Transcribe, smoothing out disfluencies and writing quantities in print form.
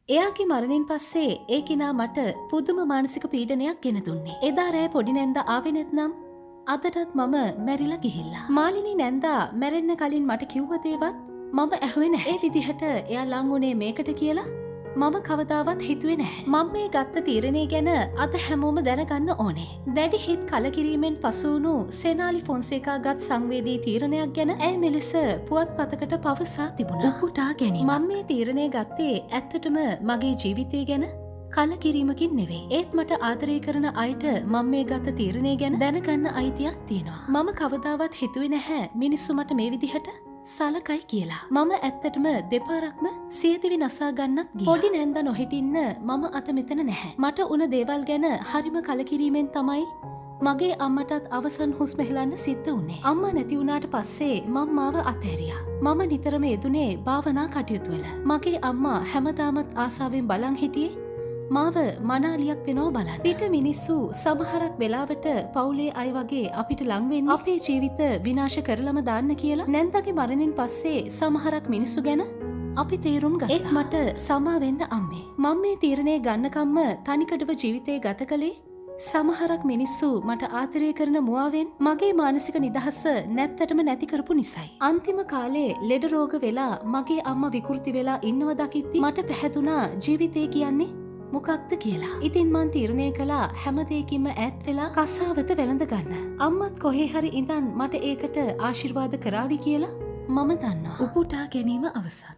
එයාගේ මරණින් පස්සේ ඒ කෙනා මට පුදුම මානසික පීඩනයක් ගෙන දුන්නේ. එදා රෑ පොඩි නැන්දා ආවේ නැත්නම් අදටත් මම මැරිලා ගිහිල්ලා. මාලිනී නැන්දා මැරෙන්න කලින් මට කිව්ව දේවත් මම ඇහුවේ නැහැ. ඒ විදිහට එයා ලං උනේ මේකට කියලා මම කවදාවත් හිතුවේ නැහැ. මම මේ ගත්ත තීරණය ගැන අද හැමෝම දැනගන්න ඕනේ. දැඩි හිත් කලකිරීමෙන් පසු වුණු සෙනාලි ෆොන්සේකා ගත් සංවේදී තීරණයක් ගැන ඇය මෙලෙස පුවත්පතකට පවසා තිබුණා. උපුටා ගැනීම. මම මේ තීරණය ගත්තේ ඇත්තටම මගේ ජීවිතය ගැන කලකිරීමකින් නෙවෙයි. ඒත් මට ආදරය කරන අයට මම මේ ගත තීරණය ගැන දැනගන්න අයිතියක් තියෙනවා. මම කවදාවත් හිතුවේ නැහැ මිනිස්සු මට මේ විදිහට සලකයි කියලා. මම ඇත්තටම දෙපාරක්ම සියදිවි නසා ගන්නත් ගියා. පොඩි නැන්දා නොහිටින්න මම අත මෙතන නැහැ. මට උන දේවල් ගැන හරිම කලකිරීමෙන් තමයි මගේ අම්මටත් අවසන් හුස්ම හෙලන්න සිද්ධ වුණේ. අම්මා නැති වුණාට පස්සේ මම මාව අතහැරියා. මම නිතරම යෙදුනේ භාවනා කටයුතු වල. මගේ අම්මා හැමදාමත් ආසාවෙන් බලන් හිටියේ මාව මනාලියක් වෙනව බලන්න. පිට මිනිස්සු සමහරක් වෙලාවට පවුලේ අය වගේ අපිට ලං වෙන්නේ අපේ ජීවිත විනාශ කරලම දාන්න කියලා. නැන්දගේ මරණින් පස්සේ සමහරක් මිනිස්සු ගැන අපි තේරුම් ගත්තා. ඒත් මට සමා වෙන්න අම්මේ. මම මේ තීරණය ගන්නකම්ම තනිකඩව ජීවිතේ ගත කළේ සමහරක් මිනිස්සු මට ආදරය කරන මුවාවෙන් මගේ මානසික නිදහස නැත්තටම නැති කරපු නිසයි. අන්තිම කාලේ ලෙඩ රෝග වෙලා මගේ අම්මා විකෘති වෙලා ඉන්නව දකිද්දි මට පැහැදුනා ජීවිතේ කියන්නේ මොකක්ද කියලා. ඉතින් මං තීරණය කළා හැම දෙයකින්ම ඈත් වෙලා කසාවත වැළඳ ගන්න. අම්මත් කොහේ හරි ඉඳන් මට ඒකට ආශිර්වාද කරાવી කියලා මම දන්නවා. උපුටා ගැනීම අවසන්.